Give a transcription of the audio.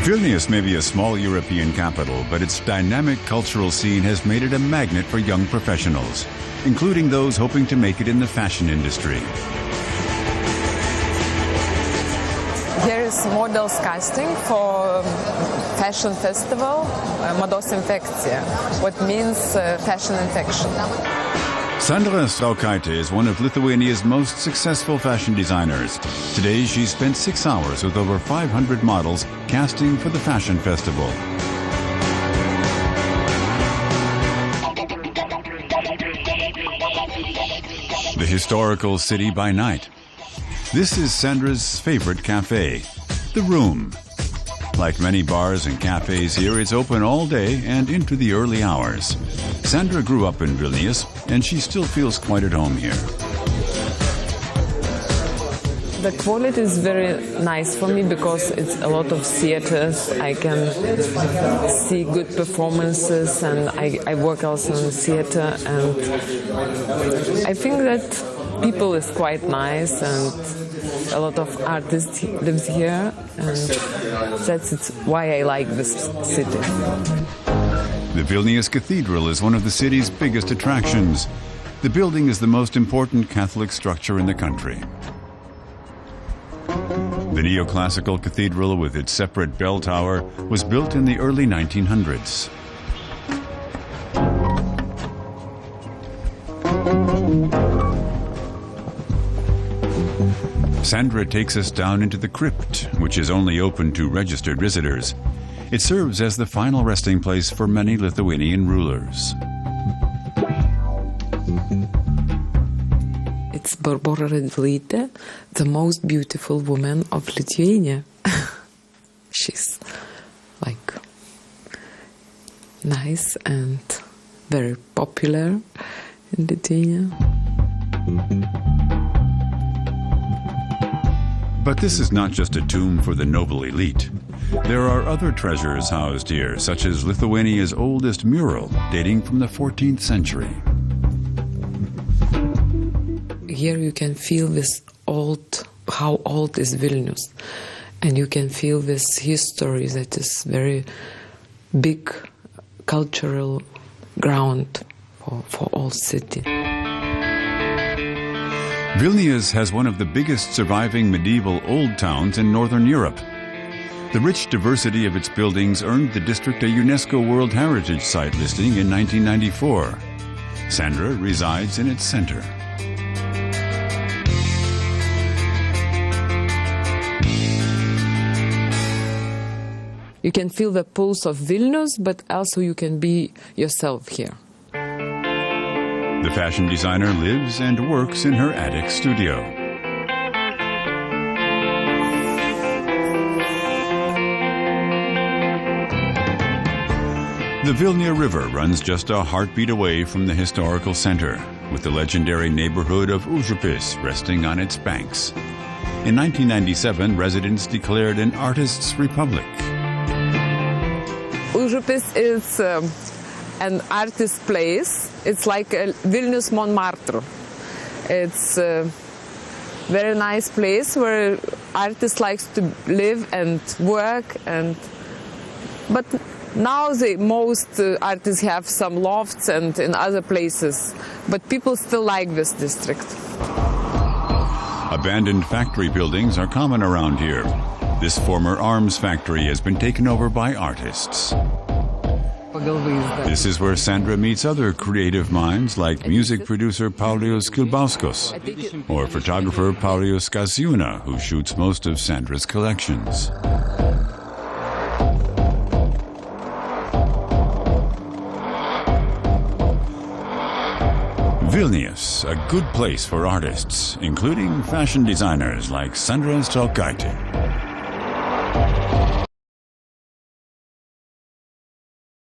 Vilnius may be a small European capital, but its dynamic cultural scene has made it a magnet for young professionals, including those hoping to make it in the fashion industry. Here is models casting for fashion festival, Mados Infekcija, what means fashion infection. Sandra Straukaitė is one of Lithuania's most successful fashion designers. Today, she spent 6 hours with over 500 models casting for the fashion festival. The historical city by night. This is Sandra's favorite cafe, The Room. Like many bars and cafes here, it's open all day and into the early hours. Sandra grew up in Vilnius, and she still feels quite at home here. The quality is very nice for me because it's a lot of theaters. I can see good performances, and I work also in theater, and I think that people is quite nice, and a lot of artists lives here, and that's why I like this city. The Vilnius Cathedral is one of the city's biggest attractions. The building is the most important Catholic structure in the country. The neoclassical cathedral with its separate bell tower was built in the early 1900s. Sandra takes us down into the crypt, which is only open to registered visitors. It serves as the final resting place for many Lithuanian rulers. It's Barbora Radvilaitė, the most beautiful woman of Lithuania. She's like nice and very popular in Lithuania. But this is not just a tomb for the noble elite. There are other treasures housed here, such as Lithuania's oldest mural, dating from the 14th century. Here you can feel this how old is Vilnius, and you can feel this history that is very big cultural ground for all city. Vilnius has one of the biggest surviving medieval old towns in Northern Europe. The rich diversity of its buildings earned the district a UNESCO World Heritage Site listing in 1994. Sandra resides in its center. You can feel the pulse of Vilnius, but also you can be yourself here. The fashion designer lives and works in her attic studio. The Vilnia River runs just a heartbeat away from the historical center, with the legendary neighborhood of Užupis resting on its banks. In 1997, residents declared an artists' republic. Užupis is an artist place. It's like a Vilnius Montmartre. It's a very nice place where artists like to live and work. But now most artists have some lofts and in other places. But people still like this district. Abandoned factory buildings are common around here. This former arms factory has been taken over by artists. This is where Sandra meets other creative minds like music producer Paulius Kilbauskos or photographer Paulius Kasiuna, who shoots most of Sandra's collections. Vilnius, a good place for artists, including fashion designers like Sandra Straukaitė.